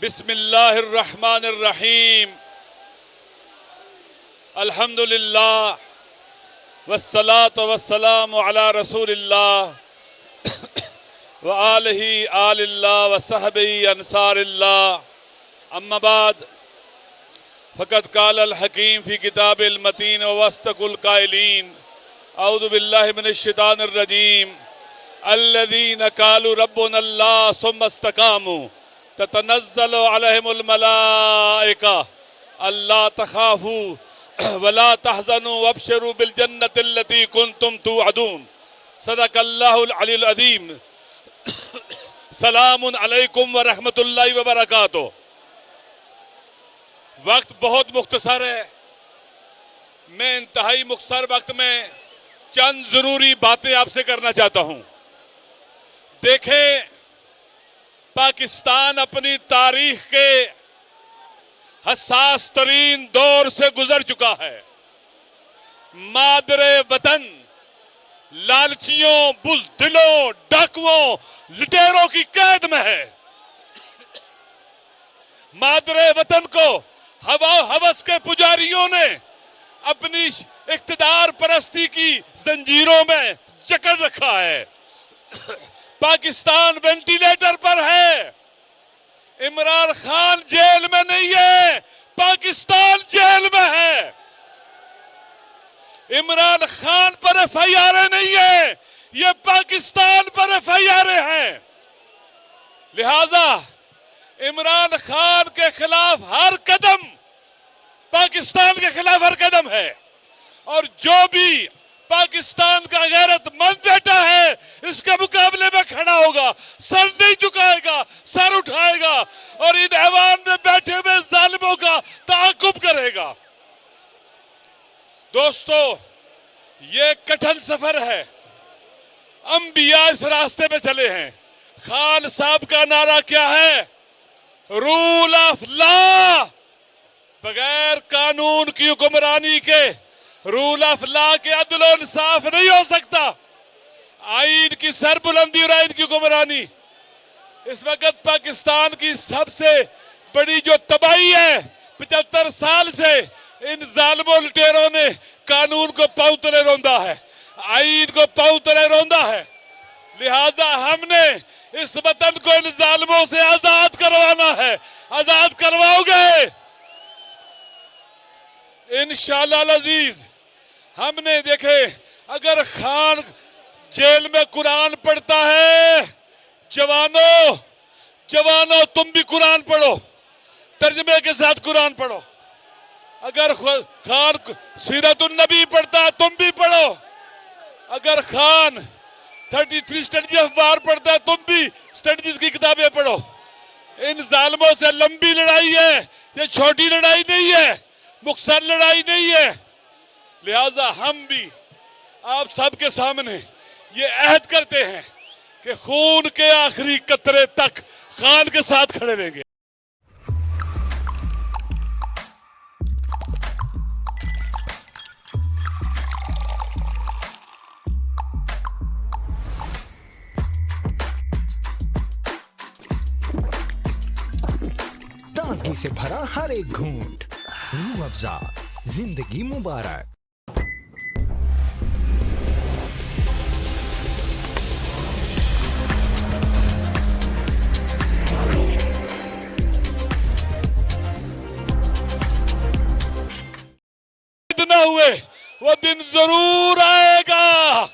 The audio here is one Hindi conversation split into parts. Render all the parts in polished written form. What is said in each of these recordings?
बिस्मिल्लाहिर्रहमानिर्रहीम। अल्हम्दुलिल्लाह वस्सलातु वस्सलामु अला रसूलिल्लाह व आलिहि आलिल्लाह व सहबिही अंसारिल्लाह। अम्मा बाद फ़क़द क़ालल हकीम फ़ी किताबिल मतीन व वस्तकुल क़ाइलीन औज़ु बिल्लाहि मिनश शैतानिर रजीम। अल्लज़ीना क़ालू रब्बुनल्लाह सुम्मा इस्तक़ामू ततनज़्ज़लु अलैहिमुल मलाइका अल्ला तख़ाफ़ू वला तहज़नू वबशिरू बिल जन्नतिल्लती कुन्तुम तुअदून। सदक़ल्लाहुल अलीयुल अज़ीम। सलामुन अलैकुम व रहमतुल्लाहि व बरकातुहू। वक्त बहुत मुख्तसर है। मैं इंतहाई मुख्तसर वक्त में चंद जरूरी बातें आपसे करना चाहता हूं। देखें, पाकिस्तान अपनी तारीख के हसास तरीन दौर से गुजर चुका है। मादरे वतन लालचियों, बुज़दिलों, डाकुओं, लुटेरों की कैद में है। मादरे वतन को हवा हवस के पुजारियों ने अपनी इख्तिदार परस्ती की जंजीरों में जकड़ रखा है। पाकिस्तान वेंटिलेटर पर है। इमरान खान जेल में नहीं है, पाकिस्तान जेल में है। इमरान खान पर एफआईआर नहीं है, ये पाकिस्तान पर एफआईआर हैं। लिहाजा इमरान खान के खिलाफ हर कदम पाकिस्तान के खिलाफ हर कदम है। और जो भी पाकिस्तान का गैरतमंद बेटा है इसके मुकाबले में खड़ा होगा, सर नहीं झुकाएगा, सर उठाएगा और इन ऐवान में बैठे हुए जालिमों का ताक़ुब करेगा। दोस्तों, ये कठिन सफर है। अंबिया इस रास्ते पे चले हैं। खान साहब का नारा क्या है? Rule of law. बगैर कानून की हुक्मरानी के, रूल ऑफ लॉ के अदल और इंसाफ नहीं हो सकता। आईन की सरबुलंदी और आईन की हुक्मरानी। इस वक्त पाकिस्तान की सबसे बड़ी जो तबाही है, 75 साल से इन जालिमों लुटेरों ने कानून को पांव तले रौंदा है, आईन को पांव तले रौंदा है। लिहाजा हमने इस वतन को इन जालिमों से आजाद करवाना है। आजाद करवाओगे इंशाअल्लाह अजीज। हमने देखे, अगर खान जेल में कुरान पढ़ता है, जवानों जवानों तुम भी कुरान पढ़ो, तर्जमे के साथ कुरान पढ़ो। अगर खान सीरतुन नबी पढ़ता है, तुम भी पढ़ो। अगर खान 33 स्ट्रेटजी ऑफ वार पढ़ता है, तुम भी स्ट्रेटजीज की किताबें पढ़ो। इन जालिमों से लंबी लड़ाई है, ये छोटी लड़ाई नहीं है, मुख्तसर लड़ाई नहीं है। लिहाजा हम भी आप सबके सामने ये अहद करते हैं कि खून के आखिरी कतरे तक खान के साथ खड़े रहेंगे। ताजगी से भरा हर एक घूंट, रूह अफ़ज़ा, जिंदगी मुबारक। न हुए वो दिन जरूर आएगा।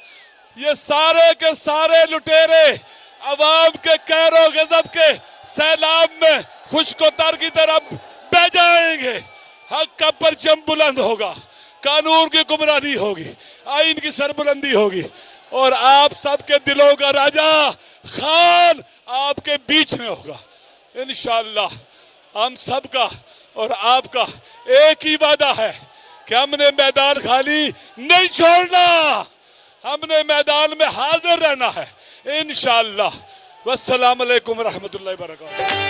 ये सारे के सारे लुटेरे अवाम के कहरो गजब के सैलाब में खुशकोतर की तरफ बह जाएंगे। हक का परचम बुलंद होगा, कानून की हुक्मरानी होगी, आईन की सरबुलंदी होगी और आप सबके दिलों का राजा खान आपके बीच में होगा इंशाअल्लाह। हम सबका और आपका एक ही वादा है कि हमने मैदान खाली नहीं छोड़ना, हमने मैदान में हाजिर रहना है इंशाअल्लाह। वस्सलाम अलैकुम रहमतुल्लाहि व बरकातुहू।